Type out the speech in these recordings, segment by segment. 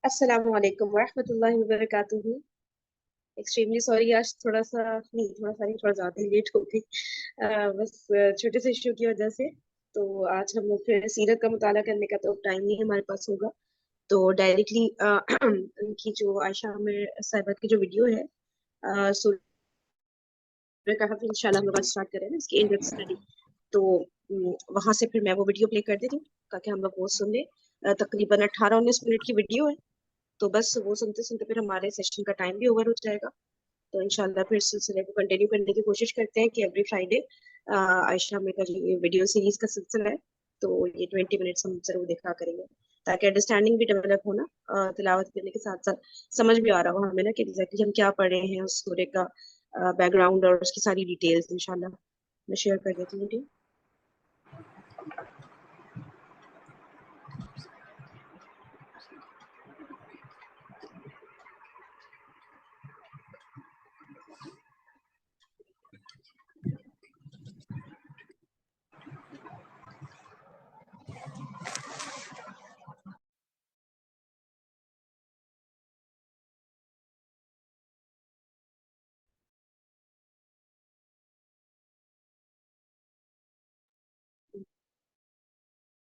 السلام علیکم ورحمۃ اللہ وبرکاتہ. ایکسٹریملی سوری آج تھوڑا سا نہیں تھوڑا سا نہیں تھوڑا زیادہ ہی لیٹ ہو گئی. بس چھوٹے سے ایشو کی وجہ سے. تو آج ہم لوگ پھر سیرت کا مطالعہ کرنے کا تو ٹائم نہیں ہمارے پاس ہوگا. تو ڈائریکٹلی ان کی جو عائشہ عامر صاحبہ کی جو ویڈیو ہے سورہ کہف انشاءاللہ ہم لوگ اسٹارٹ کریں نا اس کی ان ڈیپتھ اسٹڈی. تو وہاں سے پھر میں وہ ویڈیو پلے کر دیتی ہوں تاکہ ہم لوگ وہ سن لیں. تقریباً 18-19 منٹ کی ویڈیو ہے. تو بس وہ سنتے سنتے پھر ہمارے سیشن کا ٹائم بھی اوور ہو جائے گا. تو انشاءاللہ پھر اس سلسلے کو کنٹینیو کرنے کی کوشش کرتے ہیں کہ ایوری فرائیڈے عائشہ عامر کا جو یہ ویڈیو سیریز کا سلسلہ ہے تو یہ 20 منٹس ہم ضرور دیکھا کریں گے تاکہ انڈرسٹینڈنگ بھی ڈیولپ ہونا, تلاوت کرنے کے ساتھ ساتھ سمجھ بھی آ رہا ہو ہمیں نا کہ ایگزیکٹلی ہم کیا پڑھ رہے ہیں اس سورے کا بیک گراؤنڈ اور اس کی ساری ڈیٹیلز انشاءاللہ میں شیئر کر دیتی ہوں.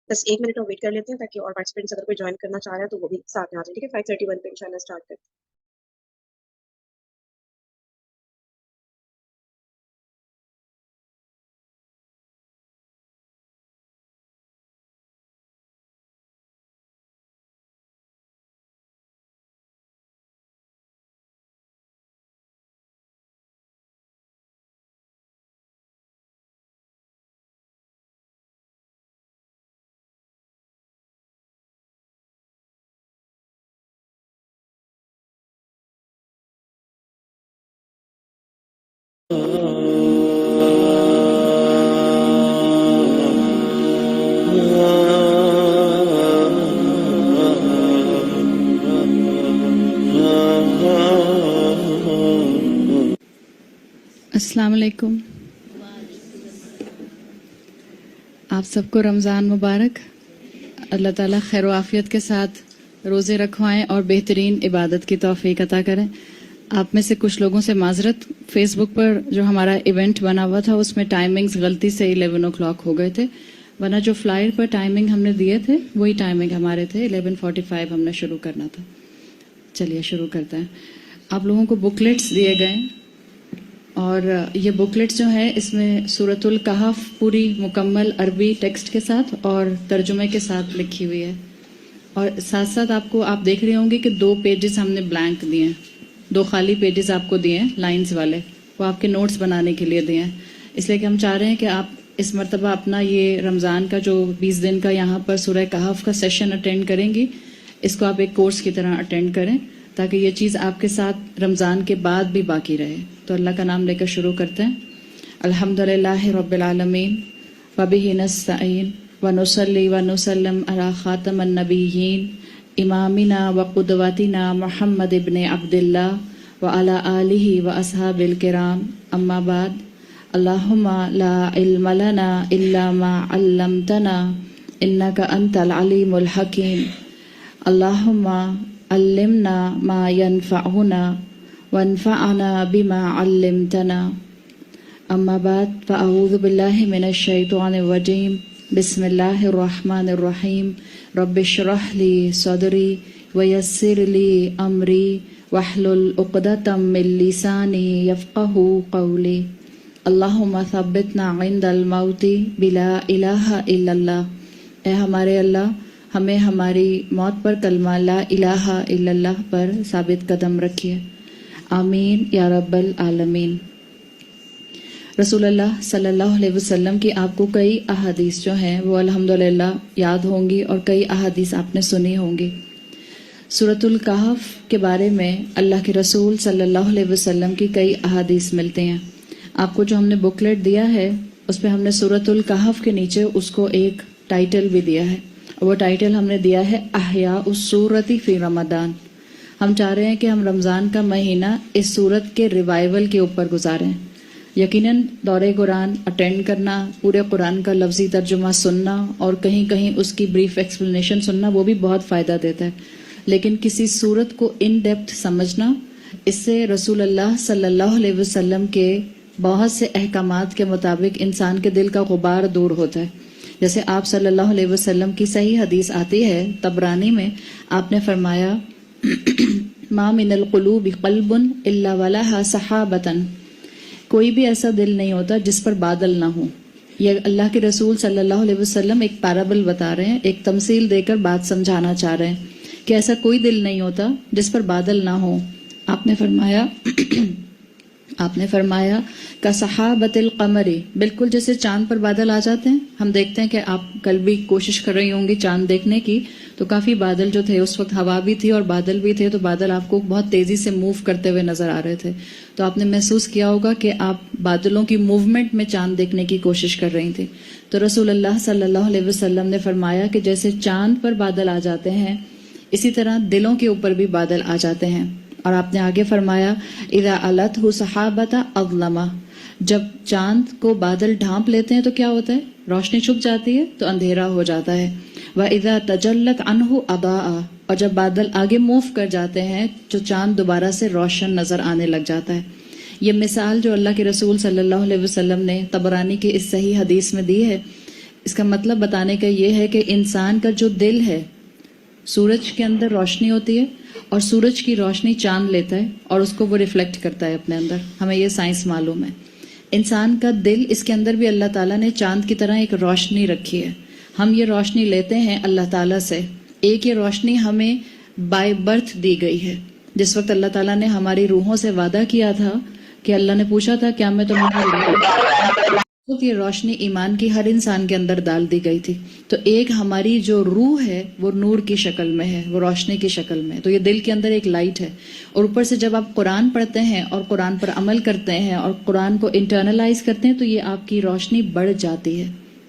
بس 1 منٹ اور ویٹ کر لیتے ہیں تاکہ اور پارٹیسپینٹس اگر کوئی جوائن کرنا چاہ رہا ہے تو وہ بھی ساتھ میں آ جائے. ٹھیک ہے, 5:31 پہ انشاءاللہ اسٹارٹ کرتے ہیں. السلام علیکم. آپ سب کو رمضان مبارک. اللہ تعالیٰ خیر و عافیت کے ساتھ روزے رکھوائیں اور بہترین عبادت کی توفیق عطا کریں. آپ میں سے کچھ لوگوں سے معذرت, فیس بک پر جو ہمارا ایونٹ بنا ہوا تھا اس میں ٹائمنگز غلطی سے 11 o'clock ہو گئے تھے, ورنہ جو فلائر پر ٹائمنگ ہم نے دیے تھے وہی ٹائمنگ ہمارے تھے. 11:45 ہم نے شروع کرنا تھا. چلیے شروع کرتے ہیں. آپ لوگوں کو بکلیٹس دیے گئے اور یہ بکلیٹس جو ہیں اس میں سورۃ الکہف پوری مکمل عربی ٹیکسٹ کے ساتھ اور ترجمے کے ساتھ لکھی ہوئی ہے. اور ساتھ ساتھ آپ دیکھ رہے ہوں گے کہ 2 پیجز ہم نے بلینک دیے ہیں, 2 خالی پیجز آپ کو دیے ہیں لائنز والے, وہ آپ کے نوٹس بنانے کے لیے دیے ہیں. اس لیے کہ ہم چاہ رہے ہیں کہ آپ اس مرتبہ اپنا یہ رمضان کا جو 20 دن کا یہاں پر سورہ کہف کا سیشن اٹینڈ کریں گی, اس کو آپ ایک کورس کی طرح اٹینڈ کریں تاکہ یہ چیز آپ کے ساتھ رمضان کے بعد بھی باقی رہے. تو اللہ کا نام لے کر شروع کرتے ہیں. الحمدللہ رب العالمین وبہ نستعین ونصلی ونسلم علی خاتم النبیین امامنا وقدوتنا محمد ابن عبداللہ وعلی آلہ واصحاب الکرام. اما بعد, اللہم لا علم لنا الا ما علمتنا انک انت العلیم الحکیم. اللہم علمنا ما ينفعنا وانفعنا بما علمتنا. اما بعد فاعوذ باللہ من الشیطان الرجیم. بسم اللہ الرحمن الرحیم. رب اشرح لی صدری ویسر لی امری واحلل عقدۃ من لسانی یفقہوا قولی. اللہم ثبتنا عند الموت بلا الہ الا اللہ. اے ہمارے اللہ, ہمیں ہماری موت پر کلمہ لا الہ الا اللہ پر ثابت قدم رکھیے. آمین یا رب العالمین. رسول اللہ صلی اللہ علیہ وسلم کی آپ کو کئی احادیث جو ہیں وہ الحمدللہ یاد ہوں گی اور کئی احادیث آپ نے سنی ہوں گی. سورۃ الکہف کے بارے میں اللہ کے رسول صلی اللہ علیہ وسلم کی کئی احادیث ملتے ہیں. آپ کو جو ہم نے بکلیٹ دیا ہے اس پہ ہم نے سورۃ الکہف کے نیچے اس کو ایک ٹائٹل بھی دیا ہے. وہ ٹائٹل ہم نے دیا ہے احیاء السورۃ فی رمضان. ہم چاہ رہے ہیں کہ ہم رمضان کا مہینہ اس سورت کے ریوائول کے اوپر گزاریں. یقیناً دورہ قرآن اٹینڈ کرنا, پورے قرآن کا لفظی ترجمہ سننا اور کہیں کہیں اس کی بریف ایکسپلینیشن سننا وہ بھی بہت فائدہ دیتا ہے, لیکن کسی صورت کو ان ڈیپتھ سمجھنا، اس سے رسول اللہ صلی اللہ علیہ وسلم کے بہت سے احکامات کے مطابق انسان کے دل کا غبار دور ہوتا ہے. جیسے آپ صلی اللہ علیہ وسلم کی صحیح حدیث آتی ہے طبرانی میں، آپ نے فرمایا ما من القلوب قلب الا ولها صحابۃ، کوئی بھی ایسا دل نہیں ہوتا جس پر بادل نہ ہو. یہ اللہ کے رسول صلی اللہ علیہ وسلم ایک پیرابل بتا رہے ہیں، ایک تمثیل دے کر بات سمجھانا چاہ رہے ہیں کہ ایسا کوئی دل نہیں ہوتا جس پر بادل نہ ہو. آپ نے فرمایا کصحابۃ القمر، بالکل جیسے چاند پر بادل آ جاتے ہیں. ہم دیکھتے ہیں کہ آپ کل بھی کوشش کر رہی ہوں گی چاند دیکھنے کی، تو کافی بادل جو تھے اس وقت ہوا بھی تھی اور بادل بھی تھے، تو بادل آپ کو بہت تیزی سے موو کرتے ہوئے نظر آ رہے تھے. تو آپ نے محسوس کیا ہوگا کہ آپ بادلوں کی موومنٹ میں چاند دیکھنے کی کوشش کر رہی تھی. تو رسول اللہ صلی اللہ علیہ وسلم نے فرمایا کہ جیسے چاند پر بادل آ جاتے ہیں، اسی طرح دلوں کے اوپر بھی بادل آ جاتے ہیں. اور آپ نے آگے فرمایا اذا علتہ صحابۃ اظلما، جب چاند کو بادل ڈھانپ لیتے ہیں تو کیا ہوتا ہے؟ روشنی چھپ جاتی ہے تو اندھیرا ہو جاتا ہے. وَإِذَا تَجَلَّتْ عَنْهُ أَضَاءَ، اور جب بادل آگے موو کر جاتے ہیں تو چاند دوبارہ سے روشن نظر آنے لگ جاتا ہے. یہ مثال جو اللہ کے رسول صلی اللہ علیہ وسلم نے طبرانی کی اس صحیح حدیث میں دی ہے، اس کا مطلب بتانے کا یہ ہے کہ انسان کا جو دل ہے، سورج کے اندر روشنی ہوتی ہے اور سورج کی روشنی چاند لیتا ہے اور اس کو وہ ریفلیکٹ کرتا ہے اپنے اندر. ہمیں یہ سائنس معلوم ہے. انسان کا دل، اس کے اندر بھی اللہ تعالیٰ نے چاند کی طرح ایک روشنی رکھی ہے. ہم یہ روشنی لیتے ہیں اللہ تعالیٰ سے. ایک یہ روشنی ہمیں بائی برتھ دی گئی ہے. جس وقت اللہ تعالیٰ نے ہماری روحوں سے وعدہ کیا تھا کہ اللہ نے پوچھا تھا کیا میں تمہاری یہ روشنی ایمان کی ہر انسان کے اندر ڈال دی گئی تھی. تو ایک ہماری جو روح ہے وہ نور کی شکل میں ہے، وہ روشنی کی شکل میں ہے. تو یہ دل کے اندر ایک لائٹ ہے. اور اوپر سے جب آپ قرآن پڑھتے ہیں اور قرآن پر عمل کرتے ہیں اور قرآن کو انٹرنلائز کرتے ہیں تو یہ آپ کی روشنی بڑھ جاتی ہے.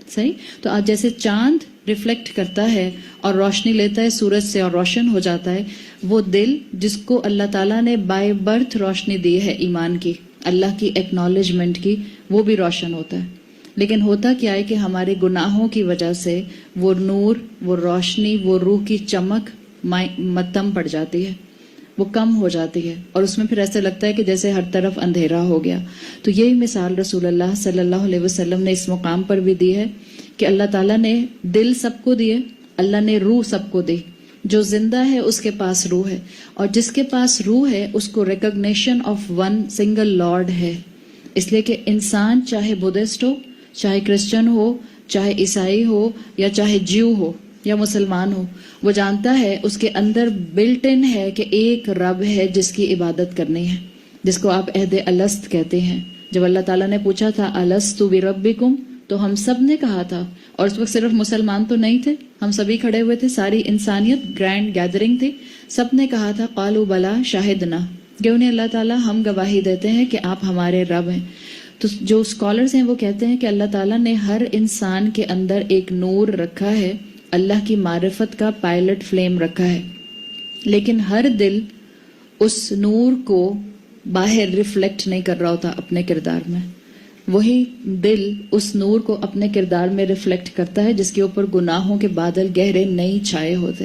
صحیح. تو آج جیسے چاند ریفلیکٹ کرتا ہے اور روشنی لیتا ہے سورج سے اور روشن ہو جاتا ہے، وہ دل جس کو اللہ تعالیٰ نے بائی برتھ روشنی دی ہے ایمان کی، اللہ کی ایکنالجمنٹ کی، وہ بھی روشن ہوتا ہے. لیکن ہوتا کیا ہے کہ ہمارے گناہوں کی وجہ سے وہ نور، وہ روشنی، وہ روح کی چمک متم پڑ جاتی ہے، وہ کم ہو جاتی ہے اور اس میں پھر ایسے لگتا ہے کہ جیسے ہر طرف اندھیرا ہو گیا. تو یہی مثال رسول اللہ صلی اللہ علیہ وسلم نے اس مقام پر بھی دی ہے کہ اللہ تعالیٰ نے دل سب کو دیے، اللہ نے روح سب کو دی. جو زندہ ہے اس کے پاس روح ہے، اور جس کے پاس روح ہے اس کو recognition of one single lord ہے. اس لیے کہ انسان چاہے بدھسٹ ہو، چاہے کرسچن ہو، چاہے عیسائی ہو، یا چاہے جیو ہو یا مسلمان ہو، وہ جانتا ہے اس کے اندر بلٹ ان ہے کہ ایک رب ہے جس کی عبادت کرنی ہے، جس کو آپ عہد الست کہتے ہیں. جب اللہ تعالیٰ نے پوچھا تھا الست بربکم، تو ہم سب نے کہا تھا، اور اس وقت صرف مسلمان تو نہیں تھے، ہم سبھی کھڑے ہوئے تھے، ساری انسانیت گرینڈ گیدرنگ تھی، سب نے کہا تھا قالوا بلا شاہدنا، کہ انہیں اللہ تعالیٰ ہم گواہی دیتے ہیں کہ آپ ہمارے رب ہیں. تو جو اسکالرز ہیں وہ کہتے ہیں کہ اللہ تعالیٰ نے ہر انسان کے اندر ایک نور رکھا ہے، اللہ کی معرفت کا پائلٹ فلیم رکھا ہے، لیکن ہر دل اس نور کو باہر ریفلیکٹ نہیں کر رہا ہوتا اپنے کردار میں. وہی دل اس نور کو اپنے کردار میں ریفلیکٹ کرتا ہے جس کے اوپر گناہوں کے بادل گہرے نہیں چھائے ہوتے.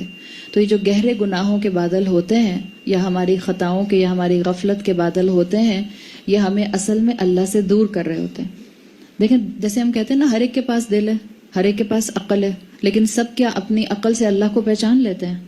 تو یہ جو گہرے گناہوں کے بادل ہوتے ہیں، یا ہماری خطاؤں کے یا ہماری غفلت کے بادل ہوتے ہیں، یہ ہمیں اصل میں اللہ سے دور کر رہے ہوتے ہیں. دیکھیں جیسے ہم کہتے ہیں نا، ہر ایک کے پاس دل ہے، ہر ایک کے پاس عقل ہے، لیکن سب کیا اپنی عقل سے اللہ کو پہچان لیتے ہیں؟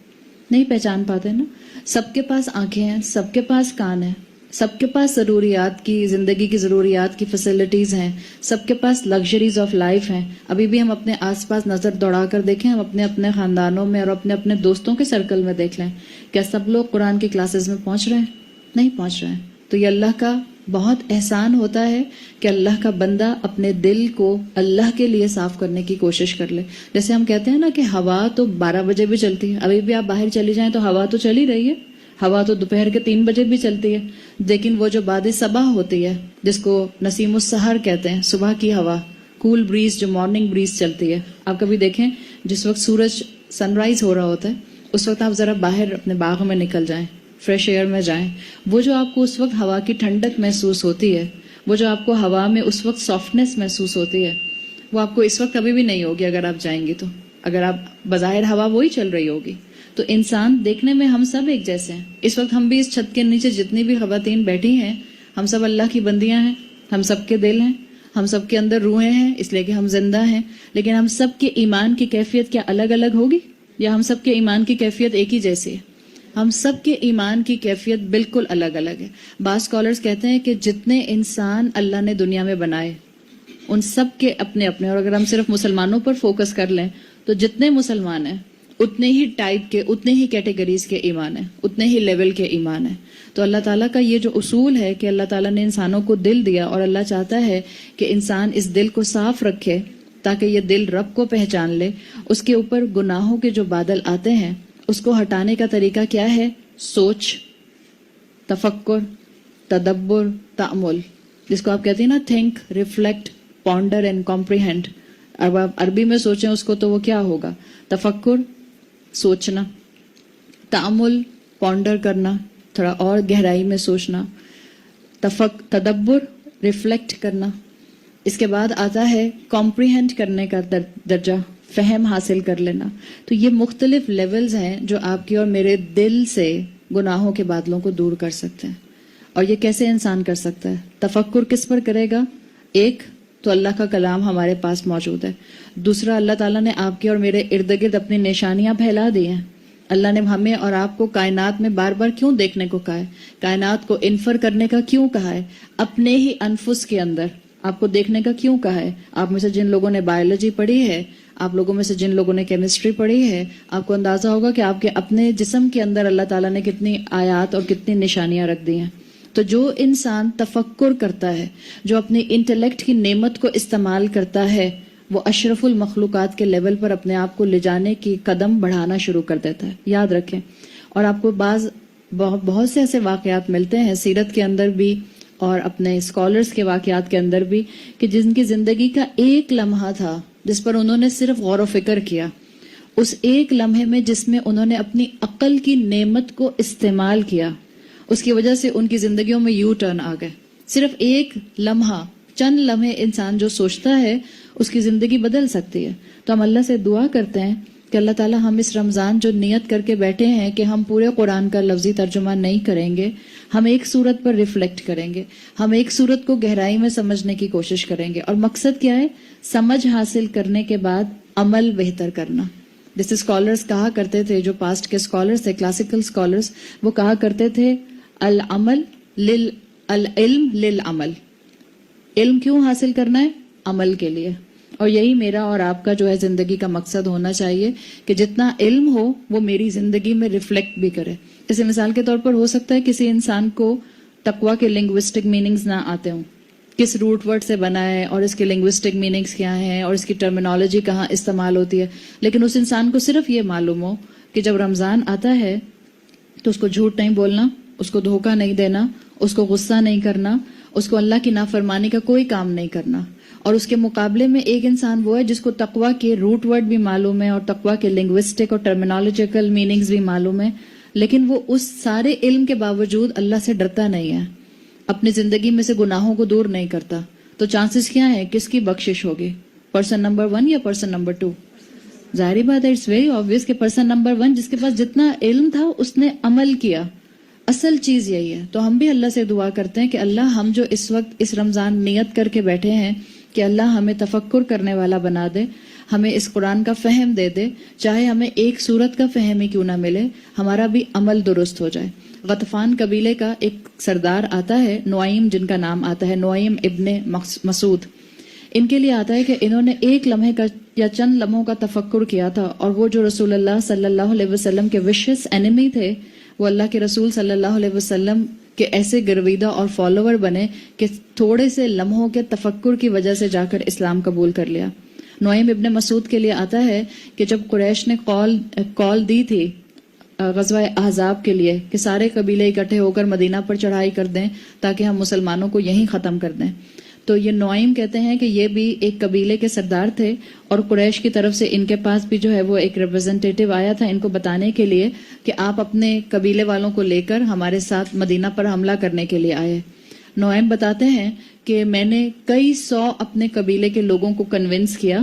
نہیں پہچان پاتے نا. سب کے پاس آنکھیں ہیں، سب کے پاس کان ہیں، سب کے پاس ضروریات کی، زندگی کی ضروریات کی فیسلٹیز ہیں، سب کے پاس لگژریز آف لائف ہیں. ابھی بھی ہم اپنے آس پاس نظر دوڑا کر دیکھیں، ہم اپنے اپنے خاندانوں میں اور اپنے اپنے دوستوں کے سرکل میں دیکھ لیں، کیا سب لوگ قرآن کی کلاسز میں پہنچ رہے ہیں؟ نہیں پہنچ رہے ہیں. تو یہ اللہ کا بہت احسان ہوتا ہے کہ اللہ کا بندہ اپنے دل کو اللہ کے لیے صاف کرنے کی کوشش کر لے. جیسے ہم کہتے ہیں نا کہ ہوا تو 12 بجے بھی چلتی ہے، ابھی بھی آپ باہر چلی جائیں تو ہوا تو چل ہی رہی ہے، ہوا تو دوپہر کے 3 بجے بھی چلتی ہے. لیکن وہ جو باد صبا ہوتی ہے، جس کو نسیم السحر کہتے ہیں، صبح کی ہوا، کول بریز، جو مارننگ بریز چلتی ہے، آپ کبھی دیکھیں جس وقت سورج سن رائز ہو رہا ہوتا ہے اس وقت آپ ذرا باہر اپنے باغ میں نکل جائیں، فریش ایئر میں جائیں، وہ جو آپ کو اس وقت ہوا کی ٹھنڈک محسوس ہوتی ہے، وہ جو آپ کو ہوا میں اس وقت سافٹنس محسوس ہوتی ہے، وہ آپ کو اس وقت کبھی بھی نہیں ہوگی اگر آپ جائیں گی تو. اگر آپ بظاہر ہوا وہی چل رہی ہوگی. تو انسان دیکھنے میں ہم سب ایک جیسے ہیں. اس وقت ہم بھی اس چھت کے نیچے جتنی بھی خواتین بیٹھی ہیں ہم سب اللہ کی بندیاں ہیں. ہم سب کے دل ہیں, ہم سب کے اندر روحیں ہیں اس لیے کہ ہم زندہ ہیں. لیکن ہم سب کے ایمان کی کیفیت کیا الگ الگ ہوگی یا ہم سب کے ایمان کی کیفیت ایک ہی جیسی ہے؟ ہم سب کے ایمان کی کیفیت بالکل الگ الگ ہے. بعض اسکالرز کہتے ہیں کہ جتنے انسان اللہ نے دنیا میں بنائے ان سب کے اپنے اپنے, اور اگر ہم صرف مسلمانوں پر فوکس کر لیں تو جتنے مسلمان ہیں اتنے ہی ٹائپ کے, اتنے ہی کیٹیگریز کے ایمان ہیں, اتنے ہی لیول کے ایمان ہیں. تو اللہ تعالیٰ کا یہ جو اصول ہے کہ اللہ تعالیٰ نے انسانوں کو دل دیا اور اللہ چاہتا ہے کہ انسان اس دل کو صاف رکھے تاکہ یہ دل رب کو پہچان لے. اس کے اوپر گناہوں کے جو بادل آتے ہیں اس کو ہٹانے کا طریقہ کیا ہے؟ سوچ, تفکر, تدبر, تأمل, جس کو آپ کہتے ہیں نا think, reflect, ponder and comprehend. اب آپ عربی میں سوچیں اس کو تو وہ کیا ہوگا؟ تفکر, سوچنا, تأمل, پونڈر کرنا, تھوڑا اور گہرائی میں سوچنا, تدبر, ریفلیکٹ کرنا. اس کے بعد آتا ہے کمپریہینڈ کرنے کا درجہ, فہم حاصل کر لینا. تو یہ مختلف لیولز ہیں جو آپ کی اور میرے دل سے گناہوں کے بادلوں کو دور کر سکتے ہیں. اور یہ کیسے انسان کر سکتا ہے؟ تفکر کس پر کرے گا؟ ایک تو اللہ کا کلام ہمارے پاس موجود ہے. دوسرا, اللہ تعالیٰ نے آپ کے اور میرے ارد گرد اپنی نشانیاں پھیلا دی ہیں. اللہ نے ہمیں اور آپ کو کائنات میں بار بار کیوں دیکھنے کو کہا ہے؟ کائنات کو انفر کرنے کا کیوں کہا ہے؟ اپنے ہی انفس کے اندر آپ کو دیکھنے کا کیوں کہا ہے؟ آپ میں سے جن لوگوں نے بایولوجی پڑھی ہے, آپ لوگوں میں سے جن لوگوں نے کیمسٹری پڑھی ہے, آپ کو اندازہ ہوگا کہ آپ کے اپنے جسم کے اندر اللہ تعالیٰ نے کتنی آیات اور کتنی نشانیاں رکھ دی ہیں. تو جو انسان تفکر کرتا ہے, جو اپنی انٹلیکٹ کی نعمت کو استعمال کرتا ہے, وہ اشرف المخلوقات کے لیول پر اپنے آپ کو لے جانے کی قدم بڑھانا شروع کر دیتا ہے. یاد رکھیں. اور آپ کو بہت سے ایسے واقعات ملتے ہیں سیرت کے اندر بھی اور اپنے اسکالرز کے واقعات کے اندر بھی کہ جن کی زندگی کا ایک لمحہ تھا جس پر انہوں نے صرف غور و فکر کیا. اس ایک لمحے میں جس میں انہوں نے اپنی عقل کی نعمت کو استعمال کیا, اس کی وجہ سے ان کی زندگیوں میں یو ٹرن آ گئے. صرف ایک لمحہ, چند لمحے انسان جو سوچتا ہے اس کی زندگی بدل سکتی ہے. تو ہم اللہ سے دعا کرتے ہیں کہ اللہ تعالیٰ ہم اس رمضان جو نیت کر کے بیٹھے ہیں کہ ہم پورے قرآن کا لفظی ترجمہ نہیں کریں گے, ہم ایک سورت پر ریفلیکٹ کریں گے, ہم ایک سورت کو گہرائی میں سمجھنے کی کوشش کریں گے. اور مقصد کیا ہے؟ سمجھ حاصل کرنے کے بعد عمل بہتر کرنا. جیسے اسکالرز کہا کرتے تھے, جو پاسٹ کے اسکالرز تھے, کلاسیکل اسکالرز, وہ کہا کرتے تھے العلم للعمل. علم کیوں حاصل کرنا ہے؟ عمل کے لیے. اور یہی میرا اور آپ کا جو ہے زندگی کا مقصد ہونا چاہیے کہ جتنا علم ہو وہ میری زندگی میں ریفلیکٹ بھی کرے. جیسے مثال کے طور پر ہو سکتا ہے کسی انسان کو تقویٰ کے لنگوسٹک میننگز نہ آتے ہوں, کس روٹ ورڈ سے بنا ہے اور اس کے لنگوسٹک میننگز کیا ہیں اور اس کی ٹرمینالوجی کہاں استعمال ہوتی ہے, لیکن اس انسان کو صرف یہ معلوم ہو کہ جب رمضان آتا ہے تو اس کو جھوٹ نہیں بولنا, اس کو دھوکہ نہیں دینا, اس کو غصہ نہیں کرنا, اس کو اللہ کی نافرمانی کا کوئی کام نہیں کرنا. اور اس کے مقابلے میں ایک انسان وہ ہے جس کو تقویٰ کے روٹ ورڈ بھی معلوم ہے اور تقویٰ کے لنگوسٹک اور ٹرمینالوجیکل میننگز بھی معلوم ہے, لیکن وہ اس سارے علم کے باوجود اللہ سے ڈرتا نہیں ہے, اپنی زندگی میں سے گناہوں کو دور نہیں کرتا. تو چانسز کیا ہیں کس کی بخشش ہوگی؟ پرسن نمبر 1 یا پرسن نمبر 2؟ ظاہری بات ہے, اٹس ویری آبویس کہ پرسن نمبر 1 جس کے پاس جتنا علم تھا اس نے عمل کیا. اصل چیز یہی ہے. تو ہم بھی اللہ سے دعا کرتے ہیں کہ اللہ ہم جو اس وقت اس رمضان نیت کر کے بیٹھے ہیں کہ اللہ ہمیں تفکر کرنے والا بنا دے, ہمیں اس قرآن کا فہم دے دے, چاہے ہمیں ایک سورت کا فہم ہی کیوں نہ ملے, ہمارا بھی عمل درست ہو جائے. غطفان قبیلے کا ایک سردار آتا ہے, نعیم جن کا نام آتا ہے, نعیم ابن مسعود. ان کے لیے آتا ہے کہ انہوں نے ایک لمحے کا یا چند لمحوں کا تفکر کیا تھا, اور وہ جو رسول اللہ صلی اللہ علیہ وسلم کے وشیس اینیمی تھے وہ اللہ کے رسول صلی اللہ علیہ وسلم کہ ایسے گرویدہ اور فالوور بنے کہ تھوڑے سے لمحوں کے تفکر کی وجہ سے جا کر اسلام قبول کر لیا. نعیم ابن مسعود کے لیے آتا ہے کہ جب قریش نے کال دی تھی غزوہ احزاب کے لیے کہ سارے قبیلے اکٹھے ہو کر مدینہ پر چڑھائی کر دیں تاکہ ہم مسلمانوں کو یہیں ختم کر دیں, تو یہ نعیم کہتے ہیں کہ یہ بھی ایک قبیلے کے سردار تھے اور قریش کی طرف سے ان کے پاس بھی جو ہے وہ ایک ریپرزنٹیٹیو آیا تھا ان کو بتانے کے لیے کہ آپ اپنے قبیلے والوں کو لے کر ہمارے ساتھ مدینہ پر حملہ کرنے کے لیے آئے. نعیم بتاتے ہیں کہ میں نے کئی 100 اپنے قبیلے کے لوگوں کو کنونس کیا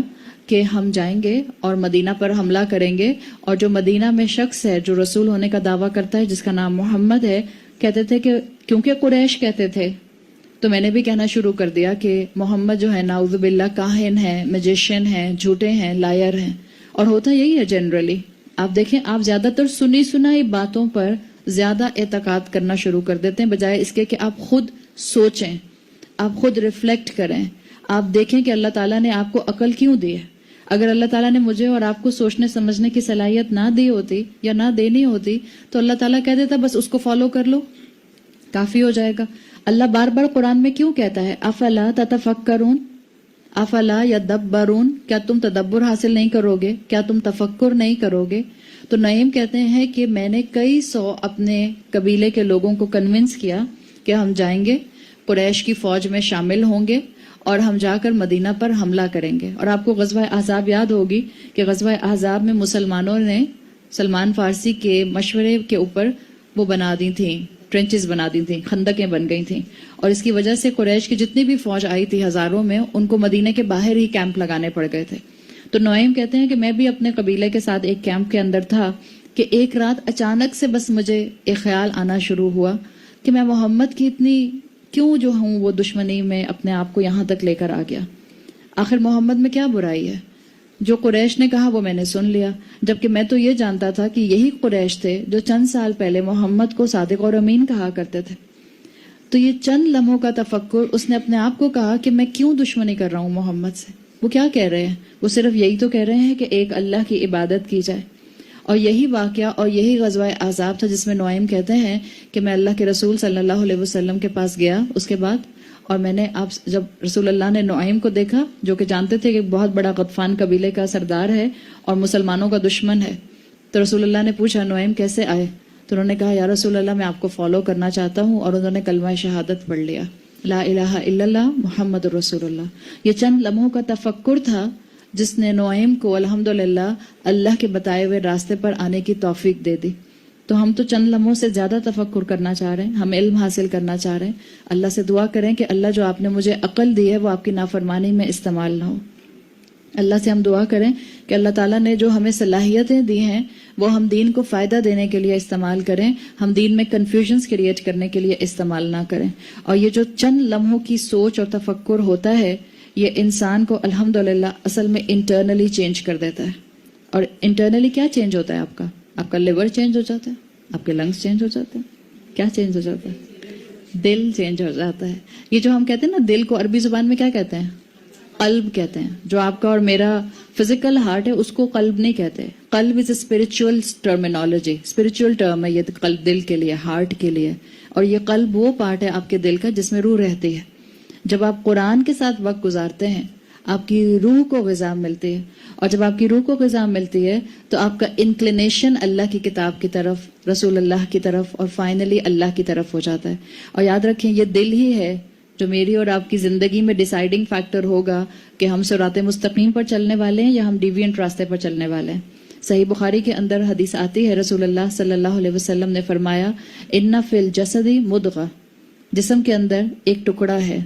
کہ ہم جائیں گے اور مدینہ پر حملہ کریں گے، اور جو مدینہ میں شخص ہے جو رسول ہونے کا دعویٰ کرتا ہے جس کا نام محمد ہے، کہتے تھے کہ کیونکہ قریش کہتے تھے تو میں نے بھی کہنا شروع کر دیا کہ محمد جو ہے نعوذ باللہ کاہن ہے، میجیشین ہے، جھوٹے ہیں، لائر ہیں. اور ہوتا یہی ہے جنرلی. آپ دیکھیں، آپ زیادہ تر سنی سنائی باتوں پر زیادہ اعتقاد کرنا شروع کر دیتے ہیں بجائے اس کے کہ آپ خود سوچیں، آپ خود ریفلیکٹ کریں، آپ دیکھیں کہ اللہ تعالیٰ نے آپ کو عقل کیوں دی ہے. اگر اللہ تعالیٰ نے مجھے اور آپ کو سوچنے سمجھنے کی صلاحیت نہ دی ہوتی یا نہ دینی ہوتی تو اللہ تعالیٰ کہہ دیتا بس اس کو فالو کر لو، کافی ہو جائے گا. اللہ بار بار قرآن میں کیوں کہتا ہے افلا تتفکرون، افلا یدبرون، کیا تم تدبر حاصل نہیں کرو گے، کیا تم تفکر نہیں کرو گے؟ تو نعیم کہتے ہیں کہ میں نے کئی سو اپنے قبیلے کے لوگوں کو کنونس کیا کہ ہم جائیں گے، قریش کی فوج میں شامل ہوں گے اور ہم جا کر مدینہ پر حملہ کریں گے. اور آپ کو غزوہ احزاب یاد ہوگی کہ غزوہ احزاب میں مسلمانوں نے سلمان فارسی کے مشورے کے اوپر وہ بنا دی تھیں، ٹرنچز بنا دی تھیں، خندقیں بن گئی تھیں، اور اس کی وجہ سے قریش کی جتنی بھی فوج آئی تھی ہزاروں میں، ان کو مدینے کے باہر ہی کیمپ لگانے پڑ گئے تھے. تو نعیم کہتے ہیں کہ میں بھی اپنے قبیلے کے ساتھ ایک کیمپ کے اندر تھا کہ ایک رات اچانک سے بس مجھے ایک خیال آنا شروع ہوا کہ میں محمد کی اتنی کیوں جو ہوں وہ دشمنی میں اپنے آپ کو یہاں تک لے کر آ گیا. آخر محمد میں کیا برائی ہے؟ جو قریش نے کہا وہ میں نے سن لیا، جبکہ میں تو یہ جانتا تھا کہ یہی قریش تھے جو چند سال پہلے محمد کو صادق اور امین کہا کرتے تھے. تو یہ چند لمحوں کا تفکر، اس نے اپنے آپ کو کہا کہ میں کیوں دشمنی کر رہا ہوں محمد سے. وہ کیا کہہ رہے ہیں؟ وہ صرف یہی تو کہہ رہے ہیں کہ ایک اللہ کی عبادت کی جائے. اور یہی واقعہ اور یہی غزوہ احزاب تھا جس میں نعیم کہتے ہیں کہ میں اللہ کے رسول صلی اللہ علیہ وسلم کے پاس گیا اس کے بعد، اور میں نے جب رسول اللہ نے نعیم کو دیکھا جو کہ جانتے تھے کہ بہت بڑا غطفان قبیلے کا سردار ہے اور مسلمانوں کا دشمن ہے، تو رسول اللہ نے پوچھا نعیم کیسے آئے؟ تو انہوں نے کہا یا رسول اللہ میں آپ کو فالو کرنا چاہتا ہوں، اور انہوں نے کلمہ شہادت پڑھ لیا، لا الہ الا اللہ محمد رسول اللہ. یہ چند لمحوں کا تفکر تھا جس نے نعیم کو الحمدللہ اللہ کے بتائے ہوئے راستے پر آنے کی توفیق دے دی. تو ہم تو چند لمحوں سے زیادہ تفکر کرنا چاہ رہے ہیں، ہم علم حاصل کرنا چاہ رہے ہیں. اللہ سے دعا کریں کہ اللہ جو آپ نے مجھے عقل دی ہے وہ آپ کی نافرمانی میں استعمال نہ ہو. اللہ سے ہم دعا کریں کہ اللہ تعالیٰ نے جو ہمیں صلاحیتیں دی ہیں وہ ہم دین کو فائدہ دینے کے لیے استعمال کریں، ہم دین میں کنفیوژنز کریٹ کرنے کے لیے استعمال نہ کریں. اور یہ جو چند لمحوں کی سوچ اور تفکر ہوتا ہے یہ انسان کو الحمدللہ اصل میں انٹرنلی چینج کر دیتا ہے. اور انٹرنلی کیا چینج ہوتا ہے؟ آپ کا لیور چینج ہو جاتا ہے، آپ کے لنگس چینج ہو جاتے ہیں. کیا چینج ہو جاتا ہے؟ دل چینج ہو جاتا ہے. یہ جو ہم کہتے ہیں نا دل کو عربی زبان میں کیا کہتے ہیں؟ قلب کہتے ہیں. جو آپ کا اور میرا فزیکل ہارٹ ہے اس کو قلب نہیں کہتے. قلب is a spiritual terminology, spiritual term ہے یہ قلب، دل کے لیے، ہارٹ کے لیے. اور یہ قلب وہ پارٹ ہے آپ کے دل کا جس میں روح رہتی ہے. جب آپ قرآن کے ساتھ وقت گزارتے ہیں آپ کی روح کو غذا ملتی ہے، اور جب آپ کی روح کو غذا ملتی ہے تو آپ کا انکلینیشن اللہ کی کتاب کی طرف، رسول اللہ کی طرف، اور فائنلی اللہ کی طرف ہو جاتا ہے. اور یاد رکھیں یہ دل ہی ہے جو میری اور آپ کی زندگی میں ڈیسائیڈنگ فیکٹر ہوگا کہ ہم صراط مستقیم پر چلنے والے ہیں یا ہم ڈیوینٹ راستے پر چلنے والے ہیں. صحیح بخاری کے اندر حدیث آتی ہے، رسول اللہ صلی اللہ علیہ وسلم نے فرمایا ان فی الجسد مضغہ، جسم کے اندر ایک ٹکڑا ہے،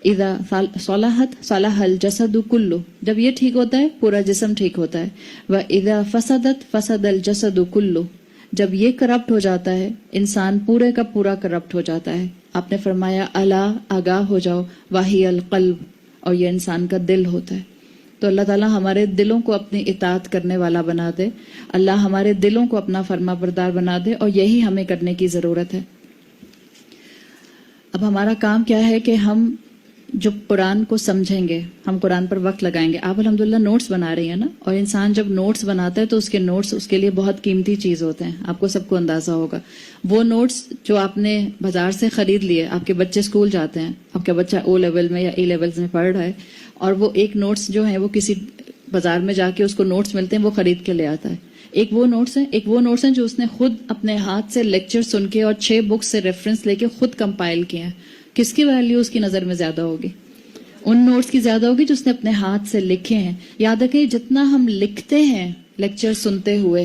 اذا صلحت صلح الجسد کلہ، جب یہ ٹھیک ہوتا ہے پورا جسم ٹھیک ہوتا ہے، واذا فسدت فسد الجسد کلہ، جب یہ کرپٹ ہو جاتا ہے انسان پورے کا پورا کرپٹ ہو جاتا ہے. آپ نے فرمایا الا آگاہ ہو جاؤ، وحی القلب، اور یہ انسان کا دل ہوتا ہے. تو اللہ تعالیٰ ہمارے دلوں کو اپنی اطاعت کرنے والا بنا دے، اللہ ہمارے دلوں کو اپنا فرما بردار بنا دے، اور یہی ہمیں کرنے کی ضرورت ہے. اب ہمارا کام کیا ہے کہ ہم جو قرآن کو سمجھیں گے، ہم قرآن پر وقت لگائیں گے. آپ الحمدللہ نوٹس بنا رہی ہیں نا، اور انسان جب نوٹس بناتا ہے تو اس کے نوٹس اس کے لیے بہت قیمتی چیز ہوتے ہیں. آپ کو سب کو اندازہ ہوگا وہ نوٹس جو آپ نے بازار سے خرید لیے، آپ کے بچے اسکول جاتے ہیں، آپ کا بچہ او لیول میں یا اے لیولز میں پڑھ رہا ہے، اور وہ ایک نوٹس جو ہیں وہ کسی بازار میں جا کے اس کو نوٹس ملتے ہیں وہ خرید کے لے آتا ہے. ایک وہ نوٹس ہیں جو اس نے خود اپنے ہاتھ سے لیکچر سن کے اور 6 بکس سے ریفرنس لے کے خود کمپائل کیے ہیں. کس کی ویلیو اس کی نظر میں زیادہ ہوگی؟ ان نوٹس کی زیادہ ہوگی جو اس نے اپنے ہاتھ سے لکھے ہیں. یاد رکھیں جتنا ہم لکھتے ہیں لیکچر سنتے ہوئے